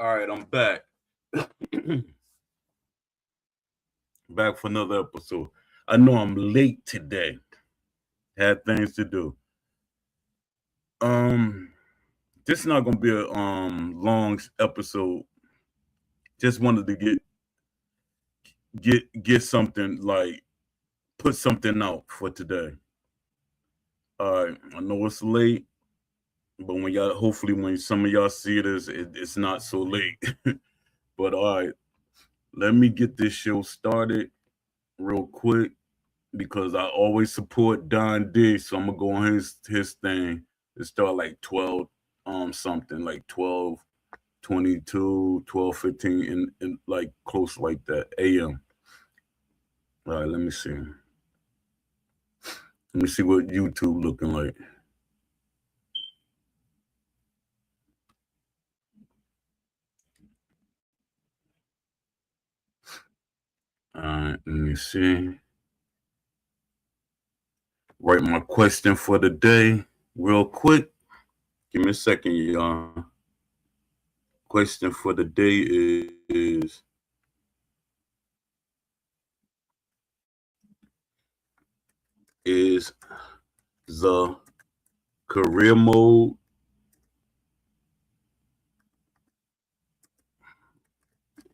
All right, I'm back. Back for another episode. I know I'm late today. Had things to do. Um, this is not gonna be a long episode. Just wanted to get something like put something out for today. All right, I know it's late, but hopefully when some of y'all see this, it's not so late. But all right, let me get this show started real quick because I always support Don D. So I'm gonna go on his thing. It start like 12 something, like 12:22, 12:15, and like close like that AM. All right, let me see. Let me see what YouTube looking like. All right, let me see. Write my question for the day real quick. Give me a second, y'all. Question for the day is the career mode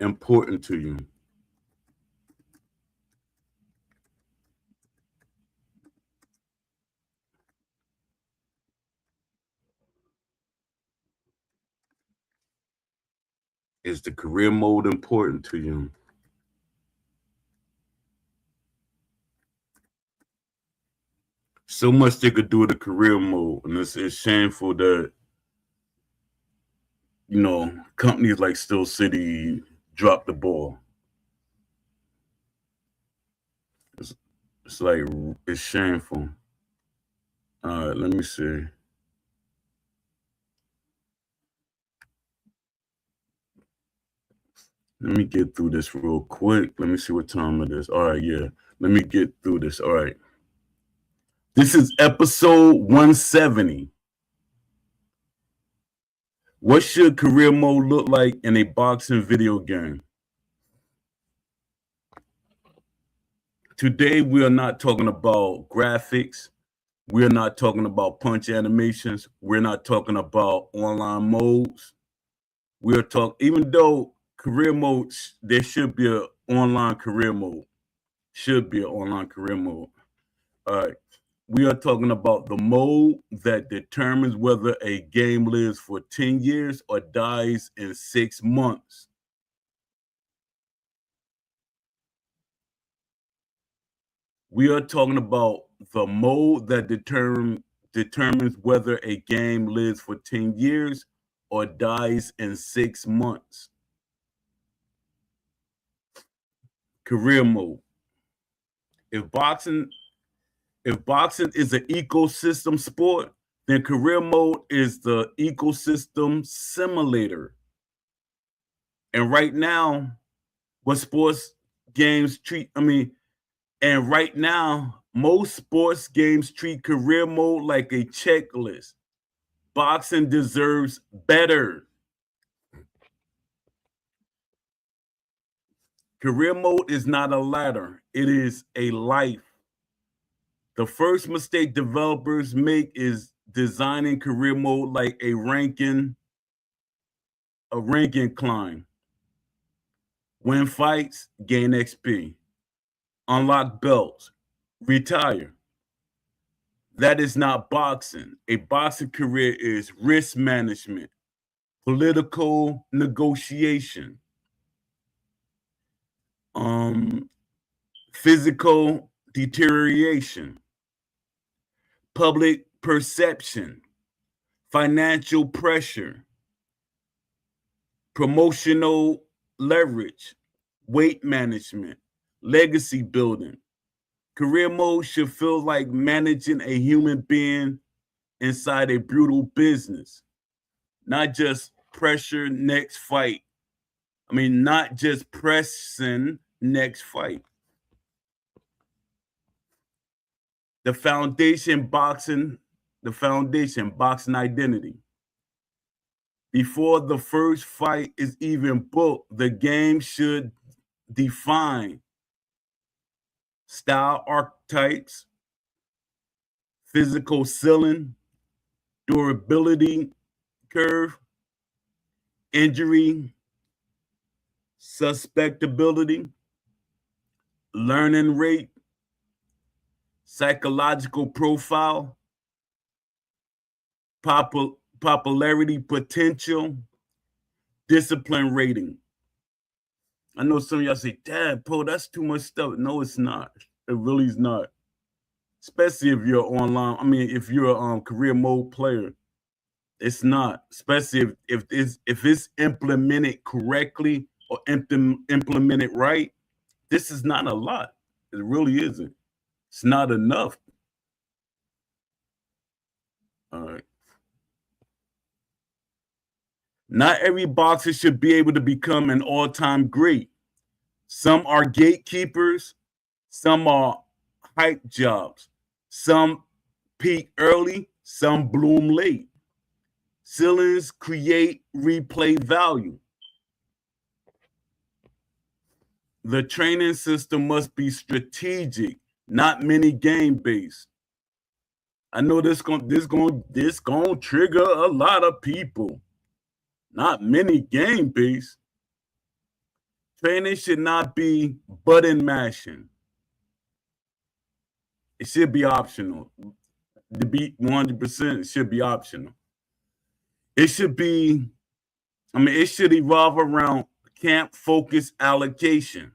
important to you? Is the career mode important to you? So much they could do with the career mode, and it's shameful that companies like Steel City drop the ball. It's, it's like it's shameful. All right, let me see. Let me get through this real quick. Let me see what time it is. All right, yeah. Let me get through this. All right. This is episode 170. What should career mode look like in a boxing video game? Today, we are not talking about graphics. We're not talking about punch animations. We're not talking about online modes. We're talking, even though career modes, there should be an online career mode. Should be an online career mode. All right. We are talking about the mode that determines whether a game lives for 10 years or dies in 6 months. We are talking about the mode that determines whether a game lives for 10 years or dies in 6 months. Career mode. If boxing is an ecosystem sport, then career mode is the ecosystem simulator. And right now, what sports games treat, and right now, most sports games treat career mode like a checklist. Boxing deserves better. Career mode is not a ladder, it is a life. The first mistake developers make is designing career mode like a ranking climb. Win fights, gain XP. Unlock belts, retire. That is not boxing. A boxing career is risk management, political negotiation, physical deterioration, public perception, financial pressure, promotional leverage, weight management, legacy building. Career mode should feel like managing a human being inside a brutal business, not just pressure next fight. Not just pressing next fight. The foundation boxing identity. Before the first fight is even booked, the game should define style archetypes, physical ceiling, durability curve, injury susceptibility, learning rate, psychological profile, popularity potential, discipline rating. I know some of y'all say, Dad, Poe, that's too much stuff. No, it's not. It really is not. Especially if you're online. I mean, if you're a career mode player, it's not. Especially if it's implemented correctly or implemented right. This is not a lot. It really isn't. It's not enough. All right. Not every boxer should be able to become an all-time great. Some are gatekeepers, some are hype jobs, some peak early, some bloom late. Ceilings create replay value. The training system must be strategic, not mini game based. I know this going to trigger a lot of people. Not mini game based. Training should not be button mashing. It should be optional. To be 100%, it should be optional. It should be, it should evolve around camp focus allocation,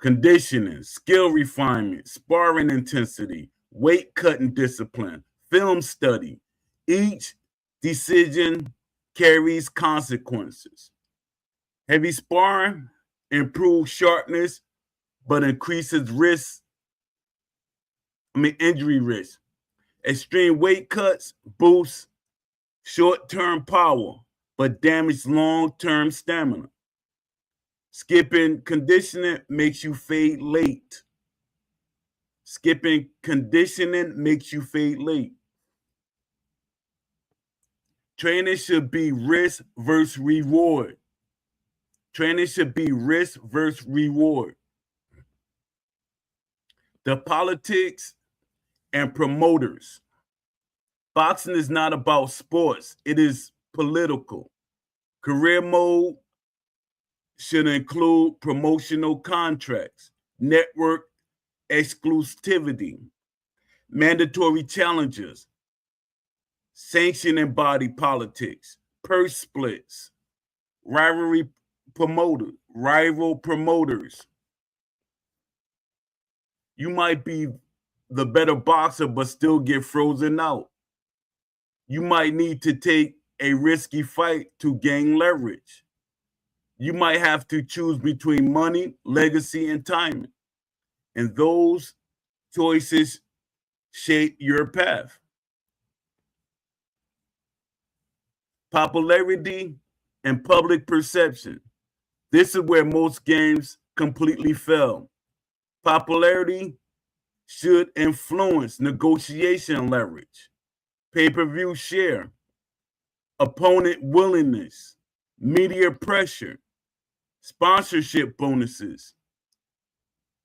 conditioning, skill refinement, sparring intensity, weight cutting discipline, film study. Each decision carries consequences. Heavy sparring improves sharpness, but increases injury risk. Extreme weight cuts boost short-term power, but damage long-term stamina. Skipping conditioning makes you fade late. Skipping conditioning makes you fade late. Training should be risk versus reward. Training should be risk versus reward. The politics and promoters. Boxing is not about sports. It is political. Career mode should include promotional contracts, network exclusivity, mandatory challenges, sanctioning body politics, purse splits, rival promoters. You might be the better boxer, but still get frozen out. You might need to take a risky fight to gain leverage. You might have to choose between money, legacy, and timing. And those choices shape your path. Popularity and public perception. This is where most games completely fail. Popularity should influence negotiation leverage, pay-per-view share, opponent willingness, media pressure, sponsorship bonuses.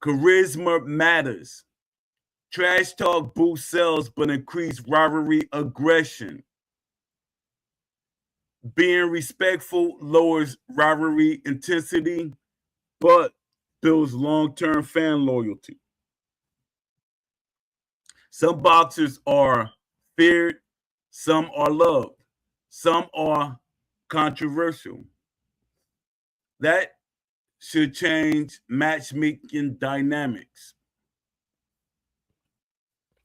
Charisma matters. Trash talk boosts sales but increase rivalry aggression. Being respectful lowers rivalry intensity but builds long-term fan loyalty. Some boxers are feared, some are loved, some are controversial. That should change matchmaking dynamics.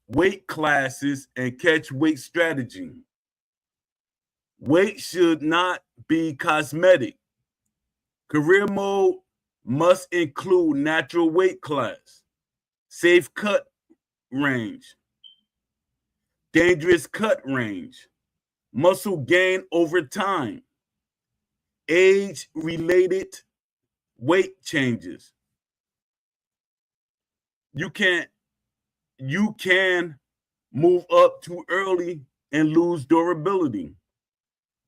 Weight classes and catch weight strategy. Weight should not be cosmetic. Career mode must include natural weight class, safe cut range, dangerous cut range, muscle gain over time, age-related weight changes. You can move up too early and lose durability.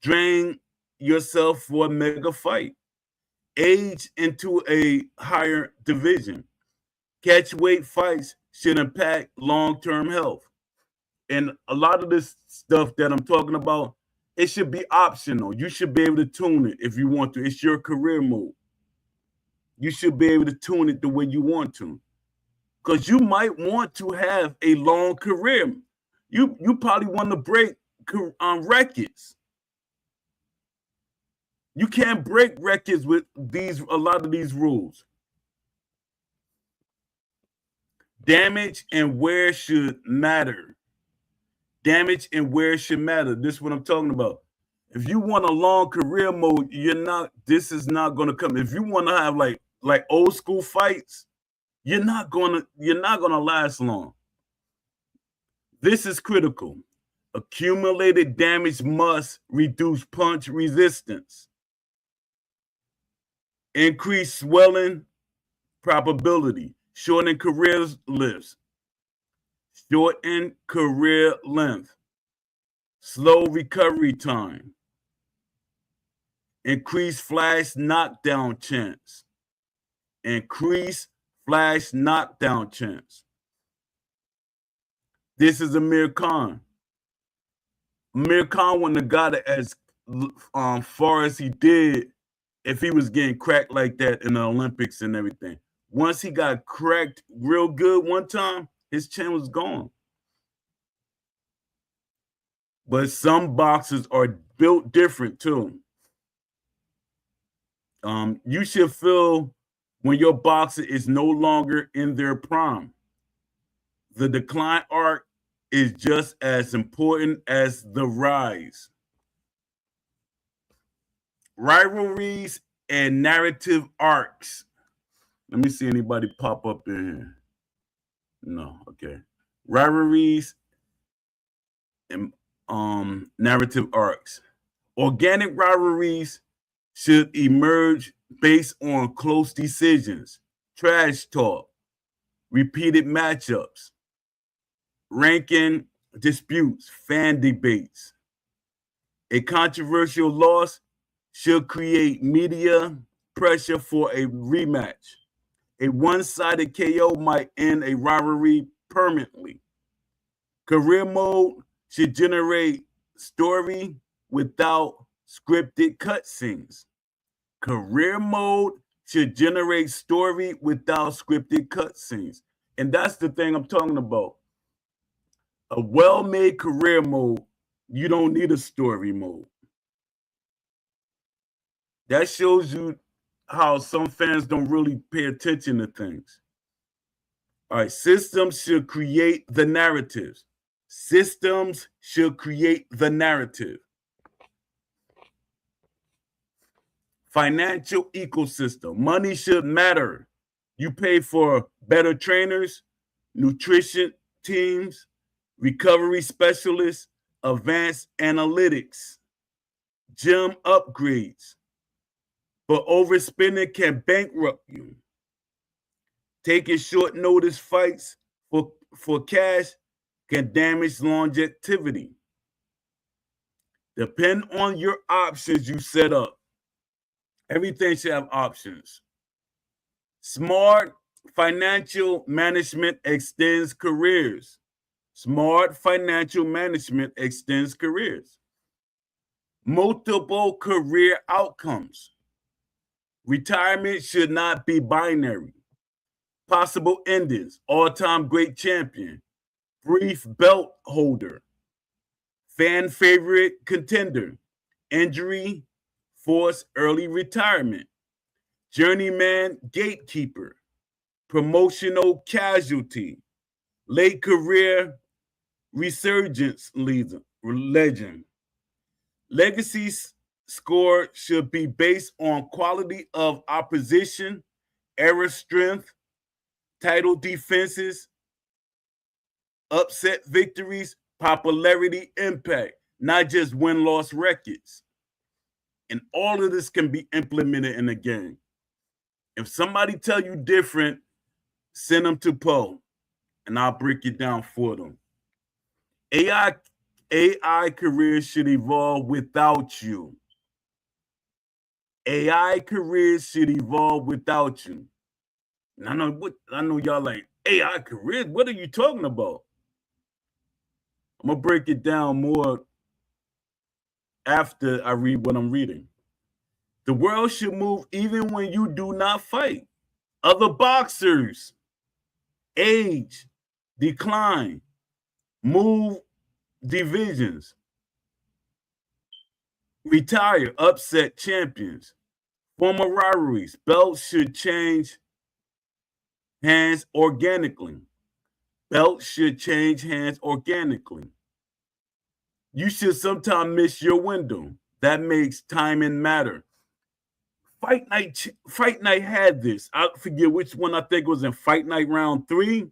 Drain yourself for a mega fight. Age into a higher division. Catch weight fights should impact long-term health. And a lot of this stuff that I'm talking about, it should be optional. You should be able to tune it if you want to. It's your career mode. You should be able to tune it the way you want to. Because you might want to have a long career. You probably want to break records. You can't break records with a lot of these rules. Damage and wear should matter. Damage and wear should matter. This is what I'm talking about. If you want a long career mode, this is not going to come. If you want to have like old school fights, you're not gonna last long. This is critical. Accumulated damage must reduce punch resistance. Increase swelling probability. Shorten career lives. Shorten career length. Slow recovery time. Increase flash knockdown chance. Increase flash knockdown chance. This is Amir Khan. Amir Khan wouldn't have got it as far as he did if he was getting cracked like that in the Olympics and everything. Once he got cracked real good one time, his chin was gone. But some boxers are built different too. You should feel when your boxer is no longer in their prime. The decline arc is just as important as the rise. Rivalries and narrative arcs. Let me see anybody pop up in here. No, okay. Rivalries and narrative arcs. Organic rivalries should emerge based on close decisions, trash talk, repeated matchups, ranking disputes, fan debates. A controversial loss should create media pressure for a rematch. A one-sided KO might end a rivalry permanently. Career mode should generate story without scripted cutscenes. Career mode should generate story without scripted cutscenes. And that's the thing I'm talking about. A well-made career mode, you don't need a story mode. That shows you how some fans don't really pay attention to things. All right, systems should create the narratives. Systems should create the narrative. Financial ecosystem. Money should matter. You pay for better trainers, nutrition teams, recovery specialists, advanced analytics, gym upgrades. But overspending can bankrupt you. Taking short notice fights for cash can damage longevity. Depend on your options you set up. Everything should have options. Smart financial management extends careers. Smart financial management extends careers. Multiple career outcomes. Retirement should not be binary. Possible endings, all-time great champion, brief belt holder, fan favorite contender, injury, forced early retirement, journeyman gatekeeper, promotional casualty, late career resurgence legend. Legacy score should be based on quality of opposition, era strength, title defenses, upset victories, popularity, impact, not just win-loss records. And all of this can be implemented in the game. If somebody tell you different, send them to Poe, and I'll break it down for them. AI AI careers should evolve without you. AI careers should evolve without you. And I know y'all like AI careers. What are you talking about? I'm gonna break it down more after I read what I'm reading. The world should move even when you do not fight. Other boxers age, decline, move divisions, retire, upset champions, former rivalries. Belts should change hands organically. Belts should change hands organically. You should sometimes miss your window. That makes timing matter. Fight Night had this. I forget which one. I think it was in Fight Night round 3.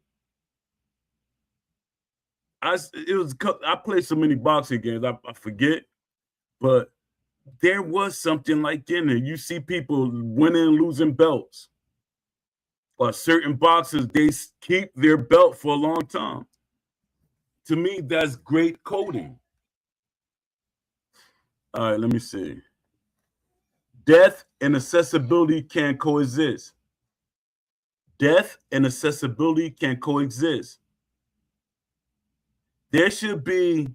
I played so many boxing games. I forget, but there was something like in there. You see people winning and losing belts. Or certain boxers, they keep their belt for a long time. To me, that's great coding. All right, let me see. Death and accessibility can coexist. Death and accessibility can coexist. There should be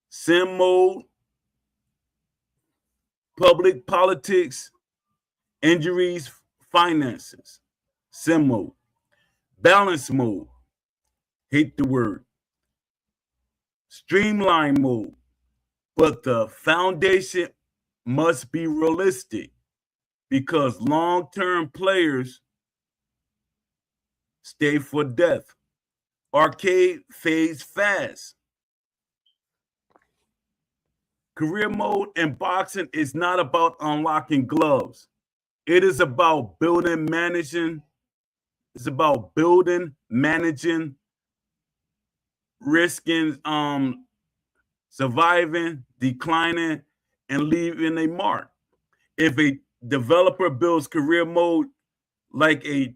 sim mode, public politics, injuries, finances. Sim mode. Balance mode. Hate the word. Streamline mode. But the foundation must be realistic because long-term players stay for death. Arcade fades fast. Career mode in boxing is not about unlocking gloves. It is about managing, risking, surviving, declining, and leaving a mark. If a developer builds career mode like a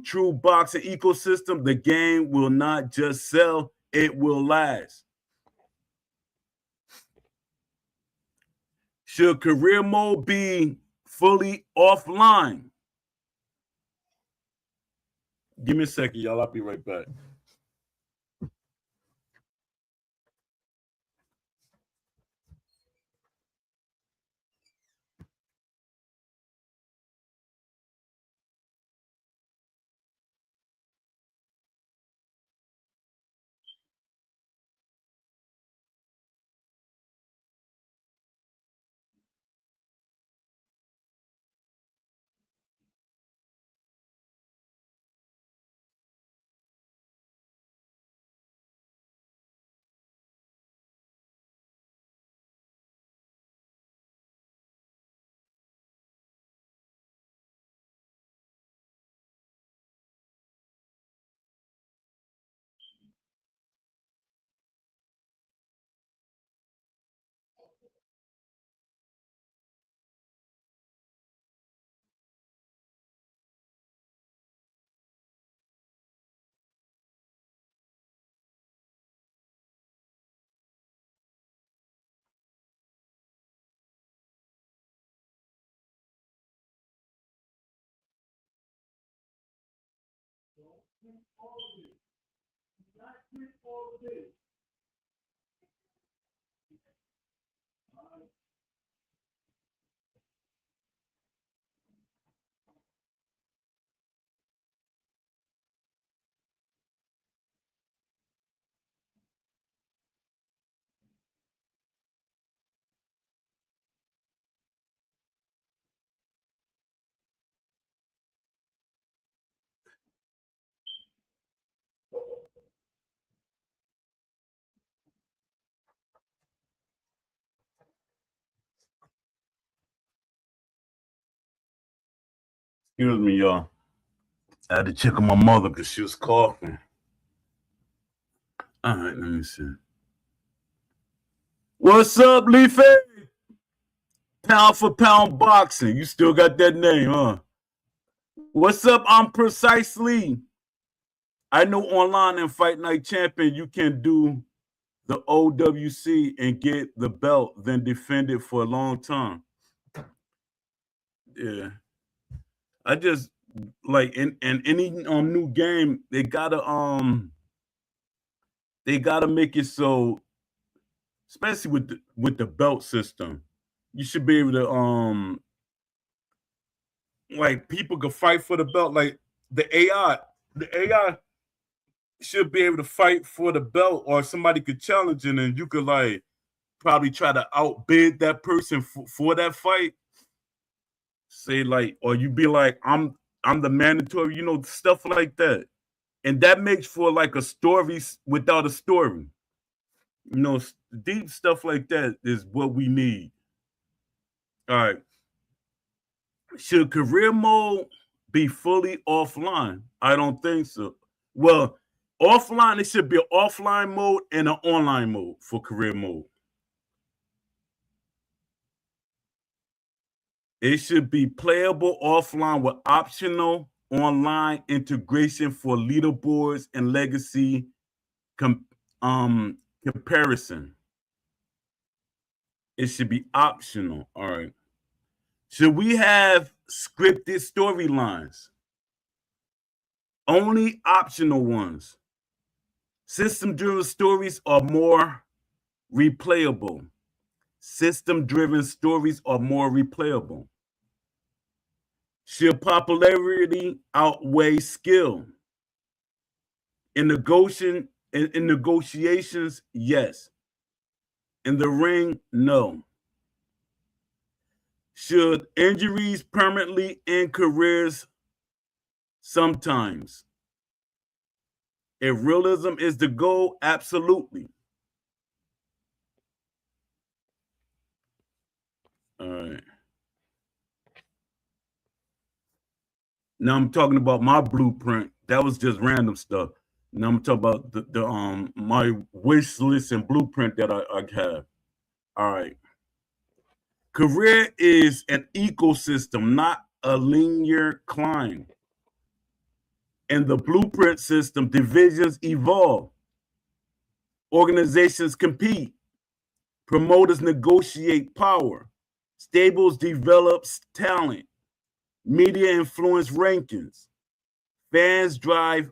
true boxing ecosystem, the game will not just sell, it will last. Should career mode be fully offline? Give me a second, y'all. I'll be right back. Excuse me, y'all. I had to check on my mother because she was coughing. All right, let me see. What's up, Leafy? Pound for pound boxing. You still got that name, huh? What's up? I'm Precisely. I know online in Fight Night Champion you can do the OWC and get the belt than defend it for a long time. Yeah. I just like in any new game, they gotta make it so, especially with the belt system, you should be able to like people could fight for the belt. Like the AI should be able to fight for the belt, or somebody could challenge it, and you could like probably try to outbid that person for that fight. Say like, or you be like, I'm the mandatory, stuff like that. And that makes for like a story without a story. Deep stuff like that is what we need. All right. Should career mode be fully offline? I don't think so. Well, offline, it should be an offline mode and an online mode for career mode. It should be playable offline with optional online integration for leaderboards and legacy comparison. It should be optional. All right. Should we have scripted storylines? Only optional ones. System-driven stories are more replayable. System-driven stories are more replayable. Should popularity outweigh skill? In negotiations, yes. In the ring, no. Should injuries permanently end careers? Sometimes. If realism is the goal, absolutely. All right. Now I'm talking about my blueprint. That was just random stuff. Now I'm talking about the my wish list and blueprint that I have. All right. Career is an ecosystem, not a linear climb. In the blueprint system, divisions evolve. Organizations compete. Promoters negotiate power. Stables develops talent. Media influence rankings. Fans drive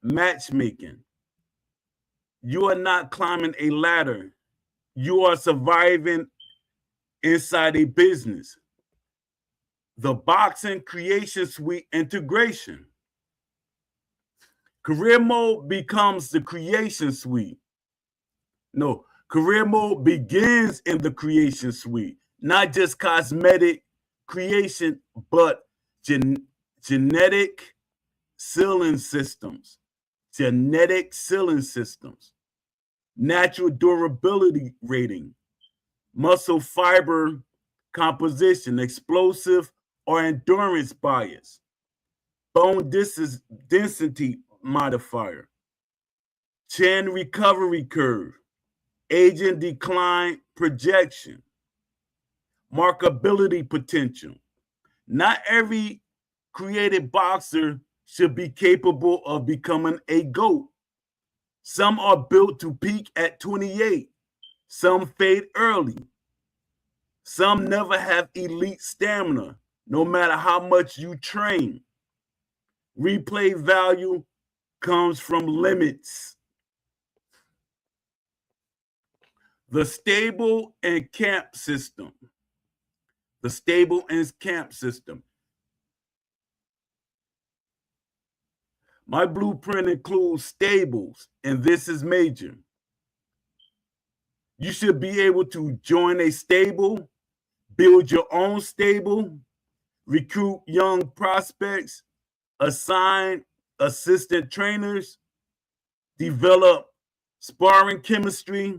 matchmaking. You are not climbing a ladder. You are surviving inside a business. The boxing creation suite integration. Career mode becomes the creation suite. No, career mode begins in the creation suite, not just cosmetic creation, but genetic sealing systems, natural durability rating, muscle fiber composition, explosive or endurance bias, bone density modifier, chin recovery curve, agent decline projection, markability potential. Not every created boxer should be capable of becoming a GOAT. Some are built to peak at 28. Some fade early. Some never have elite stamina, no matter how much you train. Replay value comes from limits. The stable and camp system. The stable and camp system. My blueprint includes stables, and this is major. You should be able to join a stable, build your own stable, recruit young prospects, assign assistant trainers, develop sparring chemistry.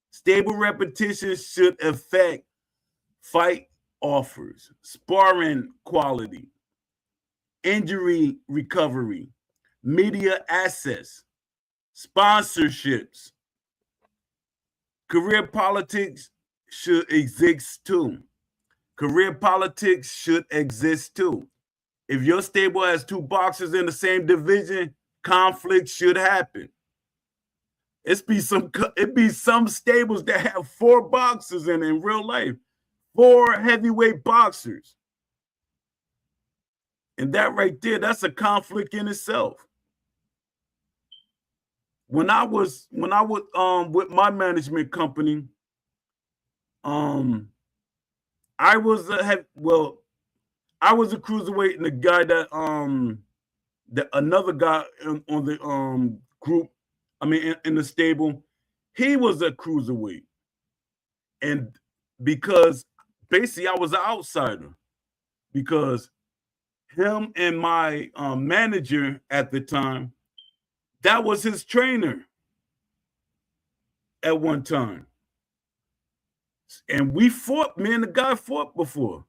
Stable repetitions should affect fight offers, sparring quality, injury recovery, media access, sponsorships. Career politics should exist too. Career politics should exist too. If your stable has two boxers in the same division, conflict should happen. It be some stables that have 4 boxers in real life, 4 heavyweight boxers. And that right there, that's a conflict in itself. When I was with my management company, I was a cruiserweight, and the guy that another guy on the group, I mean in the stable, he was a cruiserweight. And because basically I was an outsider, because him and my manager at the time, that was his trainer at one time. And me and the guy fought before.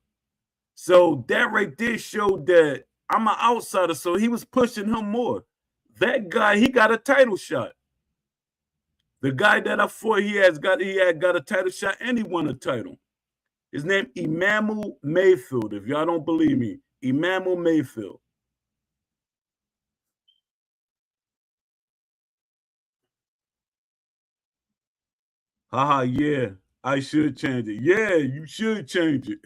So that right there showed that I'm an outsider, so he was pushing him more. That guy, he got a title shot. The guy that I fought, he had got a title shot, and he won a title. His name Emmanuel Mayfield. If y'all don't believe me, Emmanuel Mayfield. Haha, yeah, I should change it. Yeah, you should change it.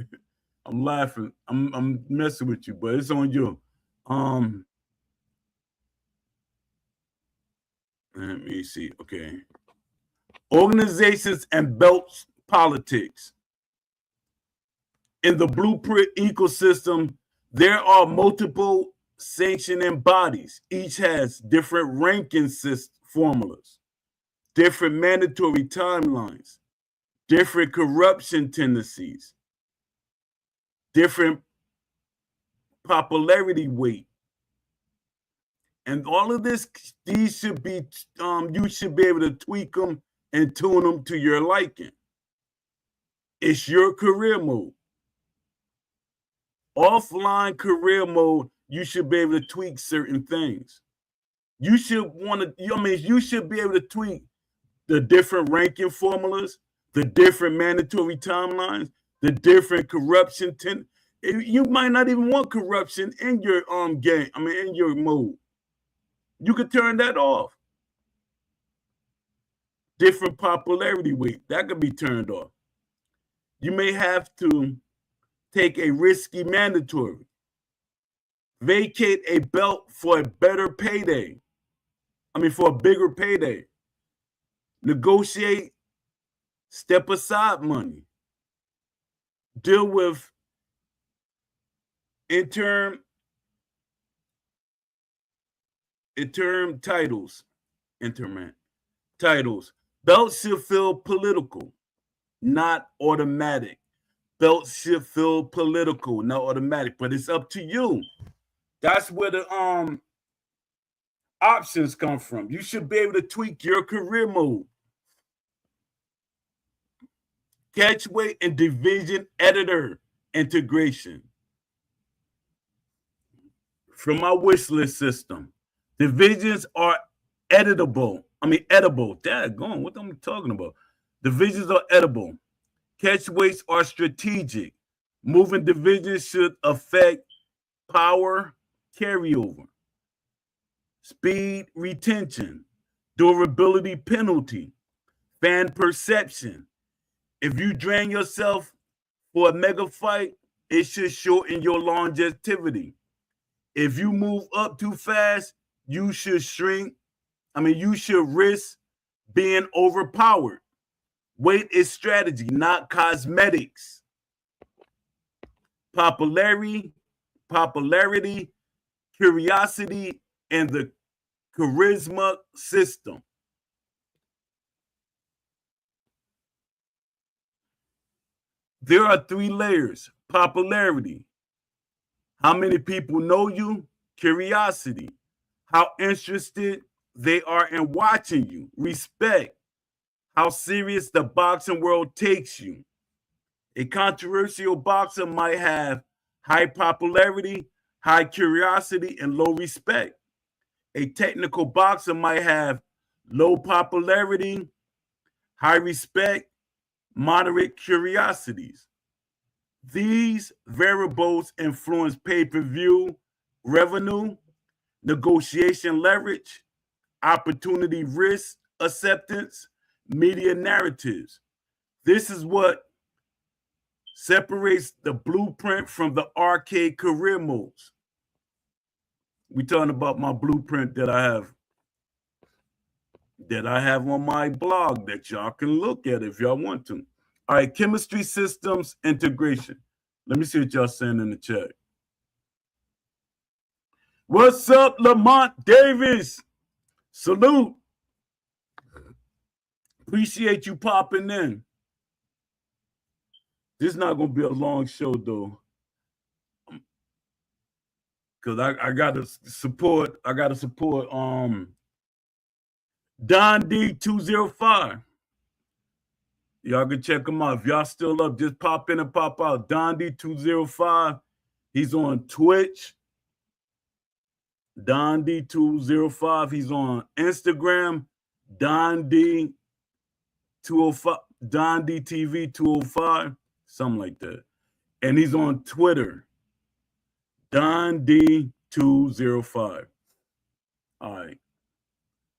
I'm laughing. I'm messing with you, but it's on you. Let me see. Okay. Organizations and belts politics. In the blueprint ecosystem, there are multiple sanctioning bodies. Each has different ranking formulas, different mandatory timelines, different corruption tendencies, different popularity weight. And all of these should be, you should be able to tweak them and tune them to your liking. It's your career mode. Offline career mode, you should be able to tweak certain things. You should you should be able to tweak the different ranking formulas, the different mandatory timelines, the different corruption. You might not even want corruption in your game. In your mode. You could turn that off. Different popularity weight, that could be turned off. You may have to take a risky mandatory, vacate a belt for a better payday. For a bigger payday. Negotiate step aside money. Deal with interim titles. Belts should feel political, not automatic. Belts should feel political, not automatic, but it's up to you. That's where the options come from. You should be able to tweak your career mode. Catchweight and division editor integration. From my wish list system, divisions are editable. Edible. Daggone, what am I talking about? Divisions are edible. Catchweights are strategic. Moving divisions should affect power carryover, speed retention, durability penalty, fan perception. If you drain yourself for a mega fight, it should shorten your longevity. If you move up too fast, you should shrink. You should risk being overpowered. Weight is strategy, not cosmetics. Popularity, curiosity, and the charisma system. There are 3 layers. Popularity. How many people know you? Curiosity. How interested they are in watching you. Respect. How serious the boxing world takes you. A controversial boxer might have high popularity, high curiosity, and low respect. A technical boxer might have low popularity, high respect, moderate curiosities. These variables influence pay-per-view revenue, negotiation leverage, opportunity risk, acceptance, media narratives. This is what separates the blueprint from the arcade career modes. We're talking about my blueprint that I have on my blog that y'all can look at if y'all want to. All right, chemistry systems integration. Let me see what y'all saying in the chat. What's up, Lamont Davis? Salute. Appreciate you popping in. This is not gonna be a long show though, because I gotta support. Don D 205. Y'all can check him out. If y'all still up, just pop in and pop out. Don D 205. He's on Twitch. Don D 205. He's on Instagram. Don D 205. Don D TV 205. Something like that. And he's on Twitter. Don D 205. All right.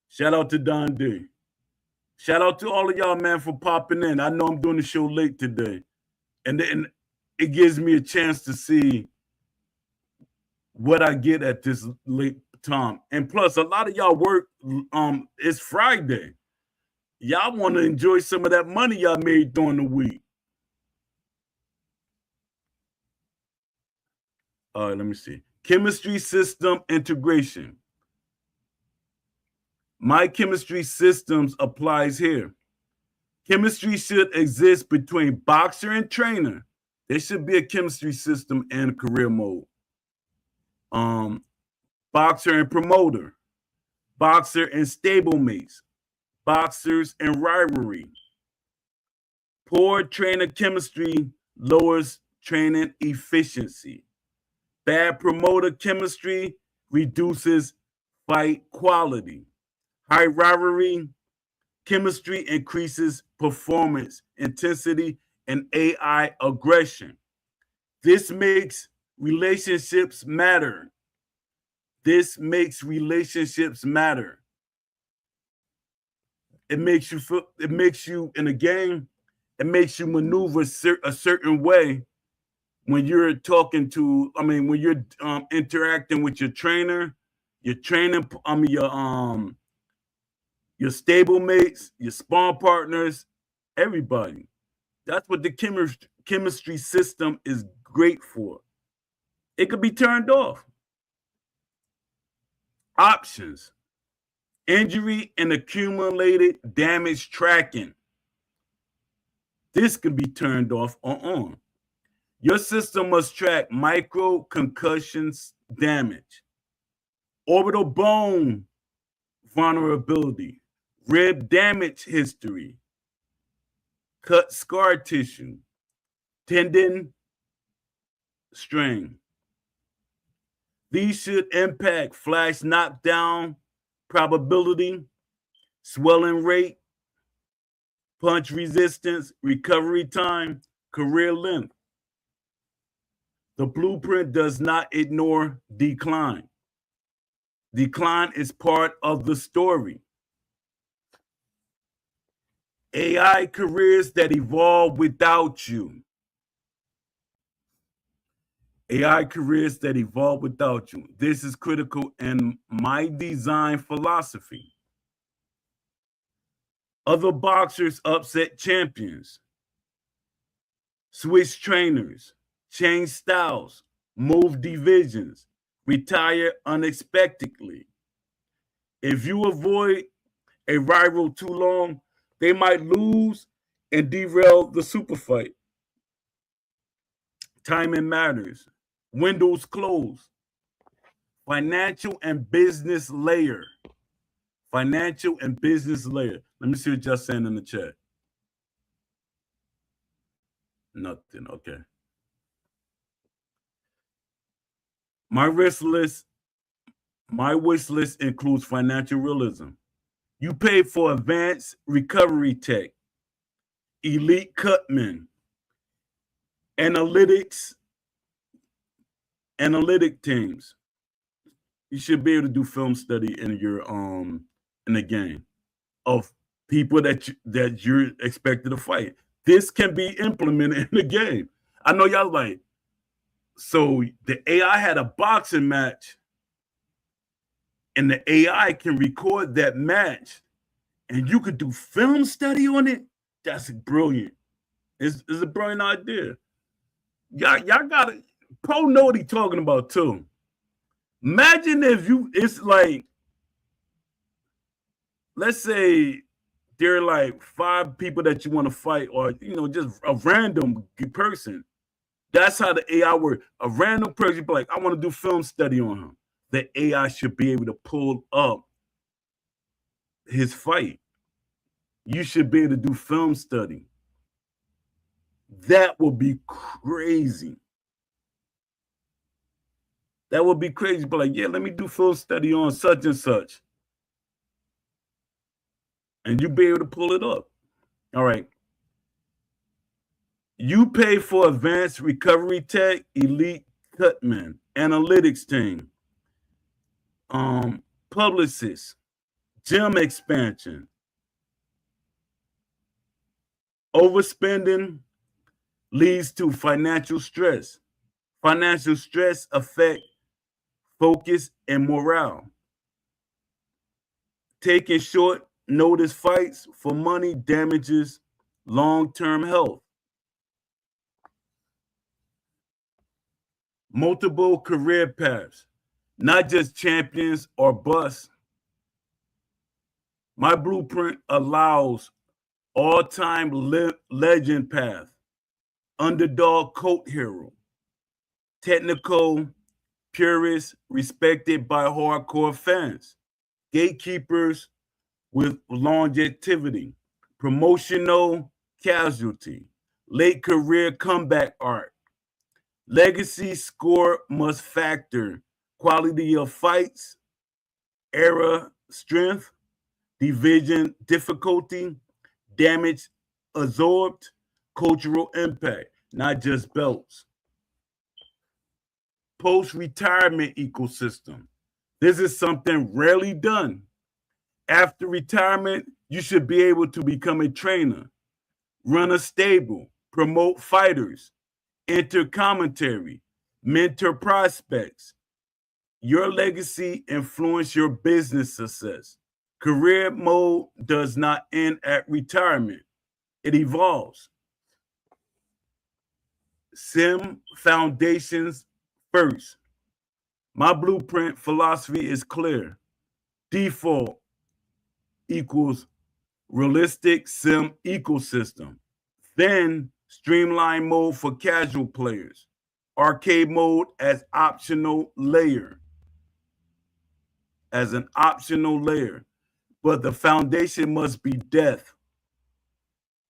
Shout out to Don D. Shout out to all of y'all, man, for popping in. I know I'm doing the show late today. And it gives me a chance to see what I get at this late time. And plus, a lot of y'all work, it's Friday. Y'all want to enjoy some of that money y'all made during the week. All right, let me see. Chemistry system integration. My chemistry systems applies here. Chemistry should exist between boxer and trainer. There should be a chemistry system and career mode. Boxer and promoter. Boxer and stablemates. Boxers and rivalry. Poor trainer chemistry lowers training efficiency. Bad promoter chemistry reduces fight quality. High rivalry chemistry increases performance, intensity, and AI aggression. This makes relationships matter. It makes you in a game, it makes you maneuver a certain way when you're when you're interacting with your trainer, your stablemates, your spawn partners, everybody. That's what the chemistry system is great for. It could be turned off. Options: injury and accumulated damage tracking. This can be turned off or on. Your system must track micro concussions damage, orbital bone vulnerability, rib damage history, cut scar tissue, tendon strain. These should impact flash knockdown probability, swelling rate, punch resistance, recovery time, career length. The blueprint does not ignore decline. Decline is part of the story. AI careers that evolve without you. AI careers that evolve without you. This is critical in my design philosophy. Other boxers upset champions, switch trainers, change styles, move divisions, retire unexpectedly. If you avoid a rival too long, they might lose and derail the super fight. Timing matters. Windows close. Financial and business layer. Financial and business layer. Let me see what y'all saying in the chat. Nothing. Okay. My wish list includes financial realism. You pay for advanced recovery tech, elite cutmen, analytic teams. You should be able to do film study in your in the game. of people that you're expected to fight. This can be implemented in the game. I know y'all like, so the AI had a boxing match, and the AI can record that match, and you could do film study on it. That's brilliant. It's a brilliant idea. Y'all gotta Pro know what he's talking about too. Imagine if it's like, let's say there are like 5 people that you want to fight, or just a random person. That's how the AI works. A random person be like, I want to do film study on him. The AI should be able to pull up his fight. You should be able to do film study. That would be crazy. That would be crazy. But like, yeah, let me do film study on such and such. And you be able to pull it up. All right. You pay for advanced recovery tech, elite cutman, analytics team, publicists, gym expansion. Overspending leads to financial stress. Financial stress affects focus and morale. Taking short notice fights for money damages long-term health. Multiple career paths, not just champions or busts. My blueprint allows all-time legend path, underdog cult hero, technical purists respected by hardcore fans, gatekeepers with longevity, promotional casualty, late career comeback art. Legacy score must factor quality of fights, era strength, division difficulty, damage absorbed, cultural impact, not just belts. Post-retirement ecosystem. This is something rarely done. After retirement, you should be able to become a trainer, run a stable, promote fighters, enter commentary, mentor prospects. Your legacy influence your business success. Career mode does not end at retirement. It evolves. Sim foundations first. My blueprint philosophy is clear. Default equals realistic sim ecosystem. Then streamline mode for casual players. Arcade mode as optional layer. As an optional layer. But the foundation must be death,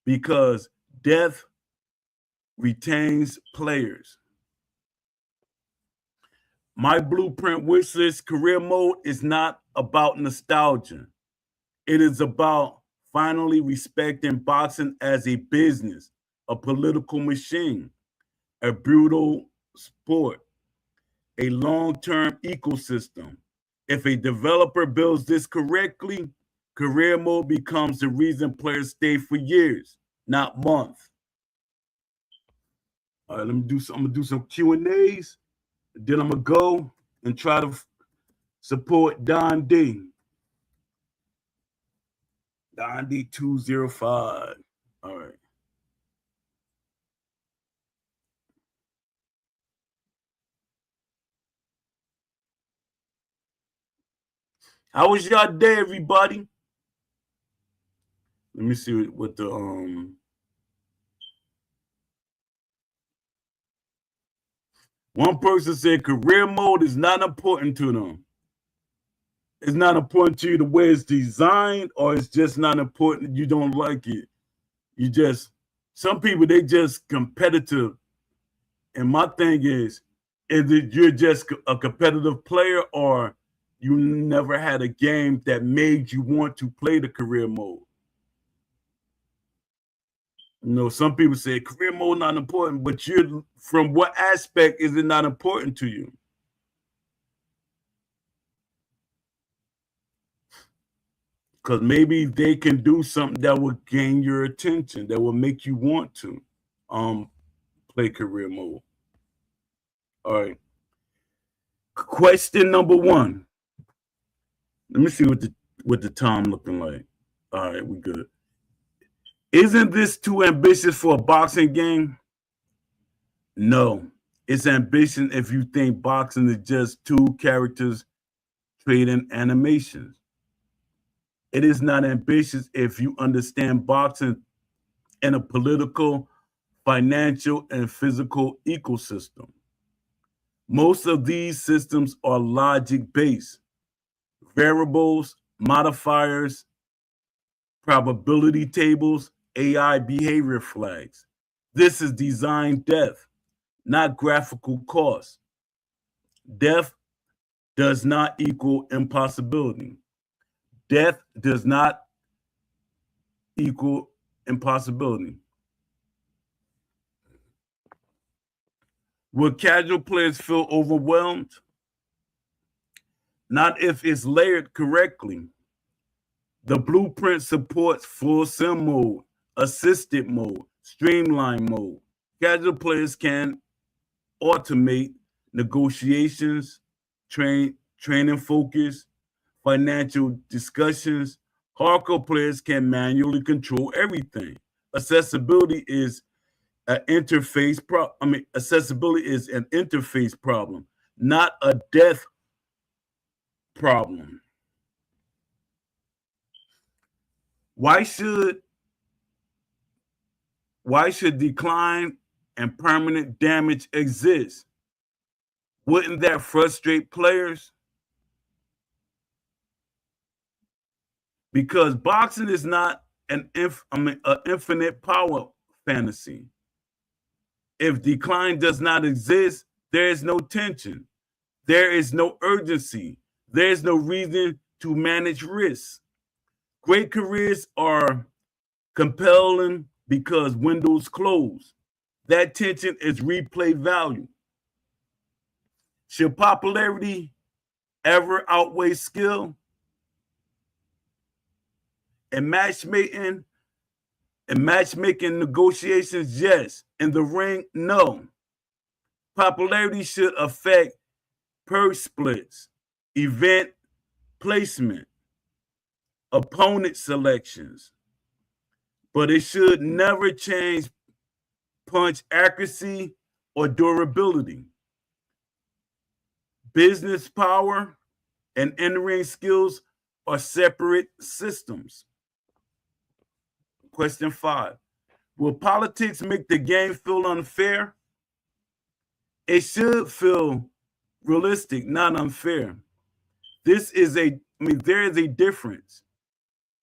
because death retains players. My blueprint wishlist career mode is not about nostalgia. It is about finally respecting boxing as a business, a political machine, a brutal sport, a long-term ecosystem. If a developer builds this correctly, career mode becomes the reason players stay for years, not months. All right, I'm gonna do some Q&As. Then I'm gonna go and try to support Don D. Don D 205. All right. How was your day, everybody? Let me see what the one person said career mode is not important to them. It's not important to you the way it's designed, or it's just not important. You don't like it. Some people, they just competitive. And my thing is it you're just a competitive player, or you never had a game that made you want to play the career mode? Some people say career mode not important, but from what aspect is it not important to you? because maybe they can do something that will gain your attention, that will make you want to play career mode. All right. Question number 1. Let me see what the time looking like. All right, we good. Isn't this too ambitious for a boxing game? No. It's ambition if you think boxing is just 2 characters trading animations. It is not ambitious if you understand boxing in a political, financial, and physical ecosystem. Most of these systems are logic-based. Variables, modifiers, probability tables, AI behavior flags. This is design depth, not graphical cost. Depth does not equal impossibility. Depth does not equal impossibility. Will casual players feel overwhelmed? Not if it's layered correctly. The blueprint supports full sim mode, assisted mode, streamline mode. Casual players can automate negotiations, training focus, financial discussions. Hardcore players can manually control everything. Accessibility is an interface problem. Accessibility is an interface problem, not a depth problem. Why should decline and permanent damage exist? Wouldn't that frustrate players? Because boxing is not an infinite power fantasy. If decline does not exist, there is no tension. There is no urgency. There is no reason to manage risks. Great careers are compelling because windows close. That tension is replay value. Should popularity ever outweigh skill? In matchmaking negotiations, yes. In the ring, no. Popularity should affect purse splits, event placement, opponent selections, but it should never change punch accuracy or durability. Business power and in-ring skills are separate systems. Question 5. Will politics make the game feel unfair? It should feel realistic, not unfair. There is a difference.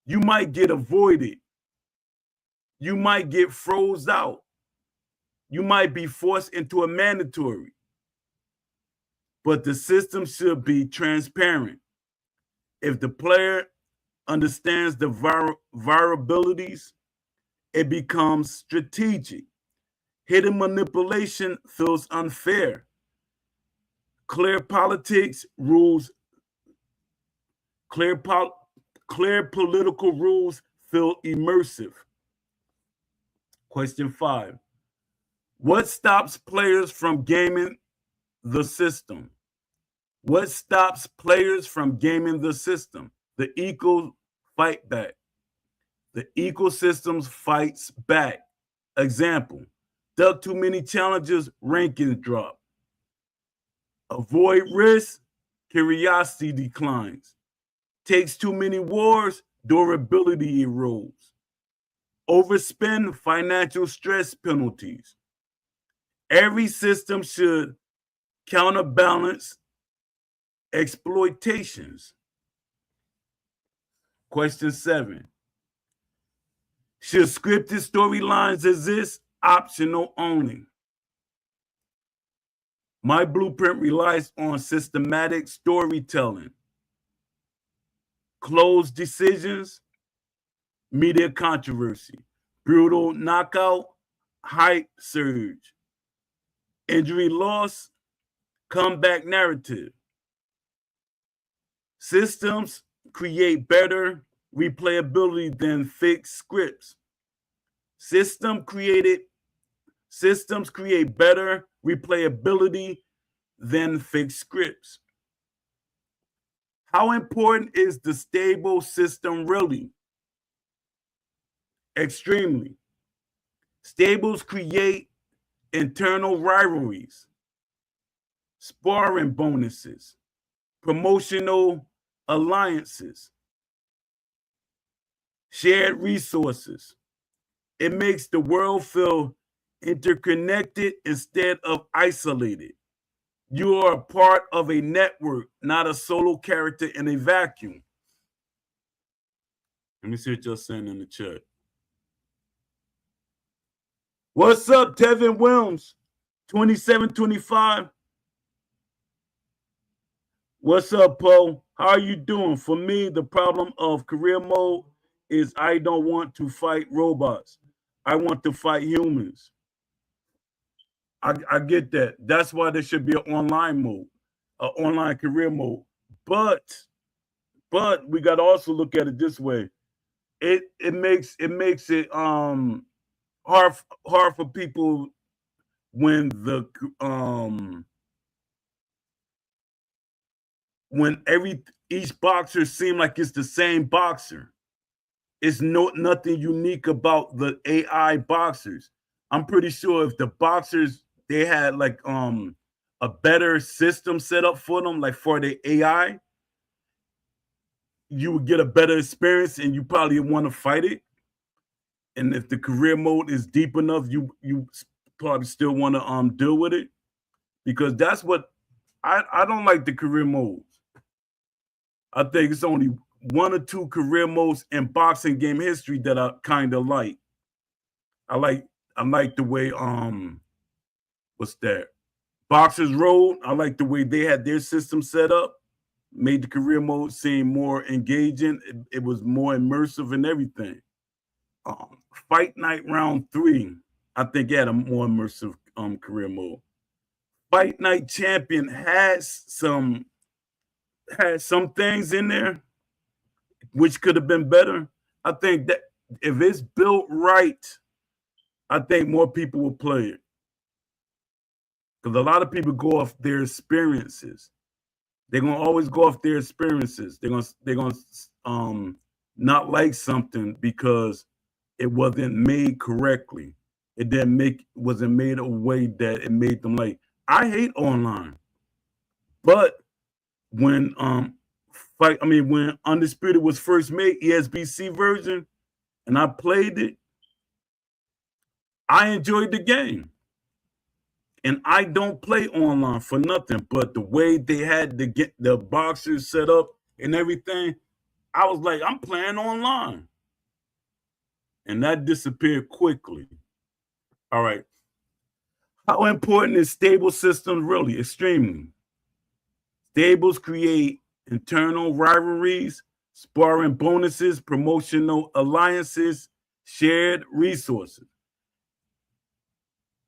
You might get avoided. You might get froze out. You might be forced into a mandatory. But the system should be transparent. If the player understands the variabilities, it becomes strategic. Hidden manipulation feels unfair. Clear politics rules, clear political rules feel immersive. Question 5. What stops players from gaming the system? What stops players from gaming the system? The eco fight back. The ecosystem fights back. Example, duck too many challenges, rankings drop. Avoid risk, curiosity declines. Takes too many wars, durability erodes. Overspend, financial stress penalties. Every system should counterbalance exploitations. Question 7. Should scripted storylines exist? Optional only. My blueprint relies on systematic storytelling, closed decisions, media controversy, brutal knockout, hype surge, injury loss, comeback narrative. Systems create better replayability than fixed scripts. Systems create better replayability than fixed scripts. How important is the stable system really? Extremely. Stables create internal rivalries, sparring bonuses, promotional alliances, shared resources. It makes the world feel interconnected instead of isolated. You are a part of a network, not a solo character in a vacuum. Let me see what you're saying in the chat. What's up, Tevin Williams? 2725. What's up, Poe? How are you doing? For me, the problem of career mode is I don't want to fight robots. I want to fight humans. I get that. That's why there should be an online mode, an online career mode. But we got to also look at it this way. It makes it hard for people when when each boxer seem like it's the same boxer. It's nothing unique about the AI boxers. I'm pretty sure if the boxers they had like a better system set up for them, like for the AI, you would get a better experience and you probably want to fight it. And if the career mode is deep enough, you probably still want to deal with it, because that's what I don't like the career modes. I think it's only one or two career modes in boxing game history that I kind of like. I like the way what's that? Boxers Road. I like the way they had their system set up, made the career mode seem more engaging. It was more immersive and everything. Fight Night Round 3, I think had a more immersive career mode. Fight Night Champion has some things in there which could have been better. I think that if it's built right, I think more people will play it. Because a lot of people go off their experiences. They're gonna always go off their experiences. They're gonna not like something because it wasn't made correctly. It wasn't made a way that it made them like. I hate online, but when when Undisputed was first made, ESBC version, and I played it, I enjoyed the game. And I don't play online for nothing, but the way they had to get the boxers set up and everything, I was like, I'm playing online. And that disappeared quickly. All right. How important is stable systems really? Extremely. Stables create internal rivalries, sparring bonuses, promotional alliances, shared resources.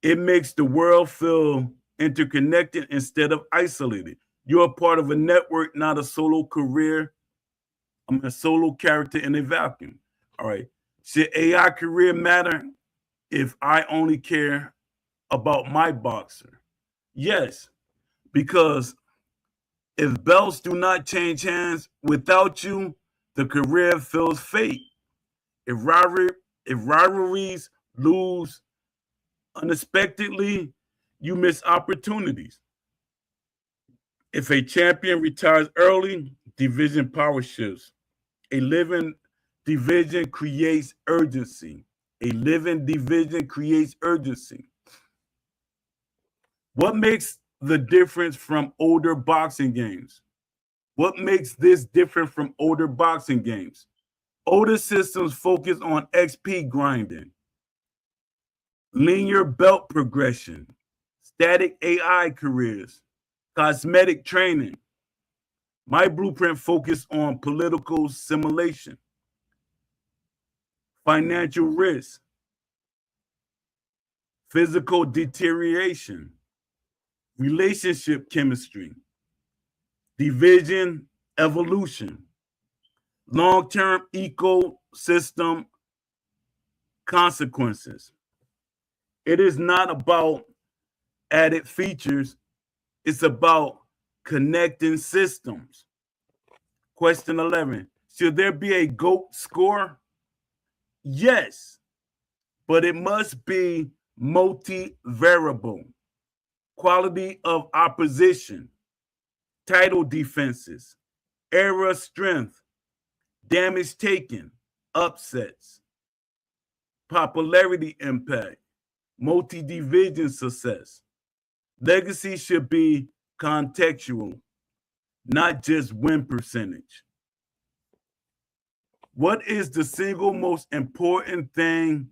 It makes the world feel interconnected instead of isolated. You're a part of a network, not a solo career. I'm a solo character in a vacuum. All right. Should AI career matter if I only care about my boxer? Yes, because if belts do not change hands without you, the career feels fake. If rivalries lose unexpectedly, you miss opportunities. If a champion retires early, division power shifts. A living division creates urgency. A living division creates urgency. What makes the difference from older boxing games? What makes this different from older boxing games? Older systems focus on XP grinding, linear belt progression, static AI careers, cosmetic training. My blueprint focused on political simulation, financial risk, physical deterioration, relationship chemistry, division evolution. long-term ecosystem consequences. It is not about added features. It's about connecting systems. Question 11. Should there be a GOAT score? Yes, but it must be multi-variable. Quality of opposition, title defenses, era strength, damage taken, upsets, popularity impact, multi-division success. Legacy should be contextual, not just win percentage. What is the single most important thing?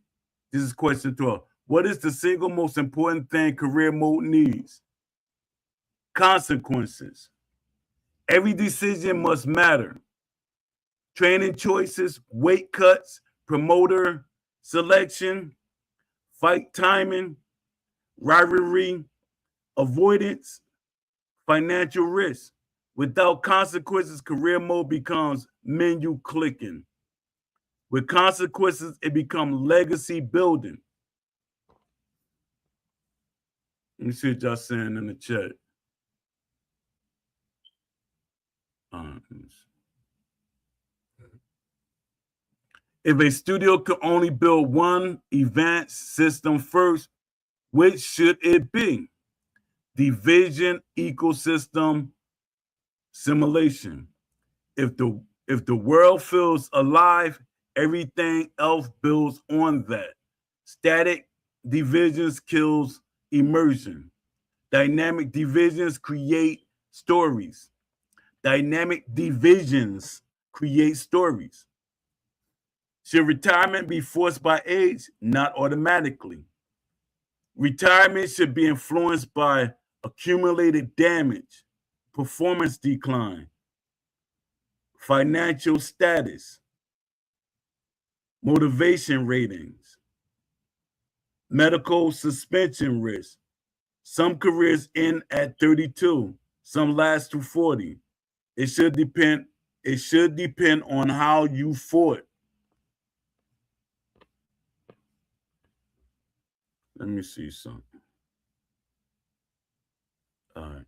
This is question 12. What is the single most important thing career mode needs? Consequences. Every decision must matter. Training choices, weight cuts, promoter selection, fight timing, rivalry, avoidance, financial risk. Without consequences, career mode becomes menu clicking. With consequences, it becomes legacy building. Let me see what y'all saying in the chat. If a studio could only build one event system first, which should it be? Division, ecosystem, simulation. If the world feels alive, everything else builds on that. Static divisions kills immersion. Dynamic divisions create stories. Dynamic divisions create stories. Should retirement be forced by age? Not automatically. Retirement should be influenced by accumulated damage, performance decline, financial status, motivation ratings, medical suspension risk. Some careers end at 32, some last to 40. It should depend on how you fought. Let me see something. All right.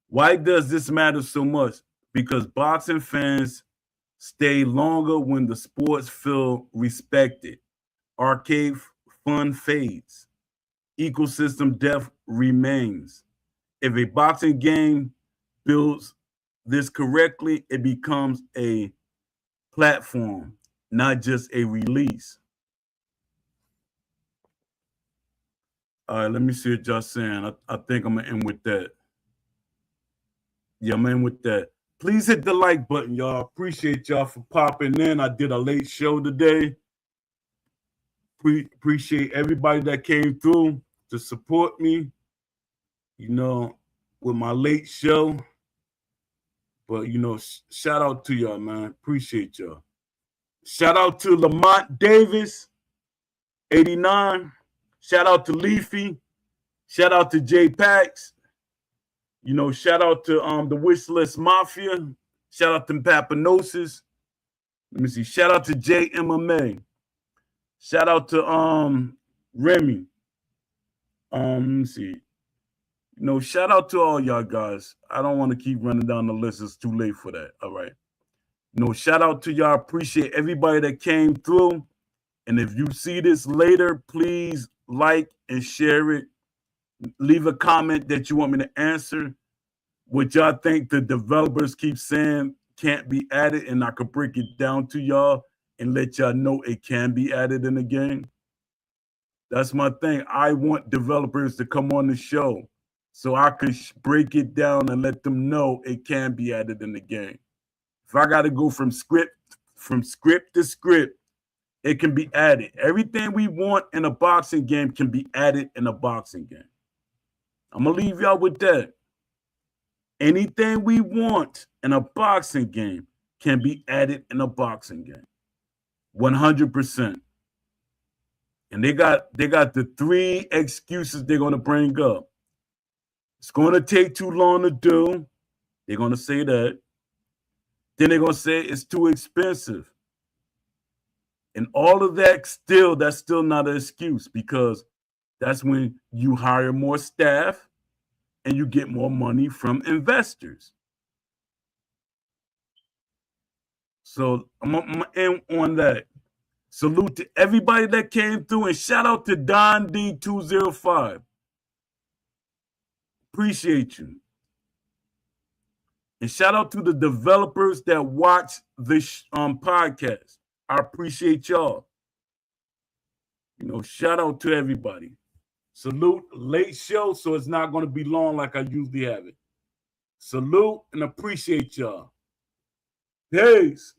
Why does this matter so much? Because boxing fans stay longer when the sports feel respected. Arcade fun fades. Ecosystem depth remains. If a boxing game builds this correctly, it becomes a platform, not just a release. All right, let me see what y'all saying. I think I'm gonna end with that. Yeah, I'm in with that. Please hit the like button, y'all. Appreciate y'all for popping in. I did a late show today. Appreciate everybody that came through to support me, with my late show. But, shout out to y'all, man. Appreciate y'all. Shout out to Lamont Davis, 89. Shout out to Leafy. Shout out to J Pax. Shout out to the Wishlist Mafia. Shout out to Papanosis. Let me see. Shout out to JMMA. Shout out to Remy. Let me see. Shout out to all y'all guys. I don't want to keep running down the list. It's too late for that. All right. Shout out to y'all. Appreciate everybody that came through. And if you see this later, please like and share it. Leave a comment that you want me to answer. What y'all think the developers keep saying can't be added, and I could break it down to y'all and let y'all know it can be added in the game. That's my thing. I want developers to come on the show so I could break it down and let them know it can be added in the game. If I got to go from script to script, it can be added. Everything we want in a boxing game can be added in a boxing game. I'm going to leave y'all with that. Anything we want in a boxing game can be added in a boxing game. 100%. And they got the three excuses they're going to bring up. It's going to take too long to do. They're going to say that. Then they're going to say it's too expensive. And all of that that's still not an excuse, because that's when you hire more staff and you get more money from investors. So I'm going to end on that. Salute to everybody that came through, and shout out to Don D205. Appreciate you. And shout out to the developers that watch this podcast. I appreciate y'all. Shout out to everybody. Salute, late show, so it's not going to be long like I usually have it. Salute and appreciate y'all. Peace.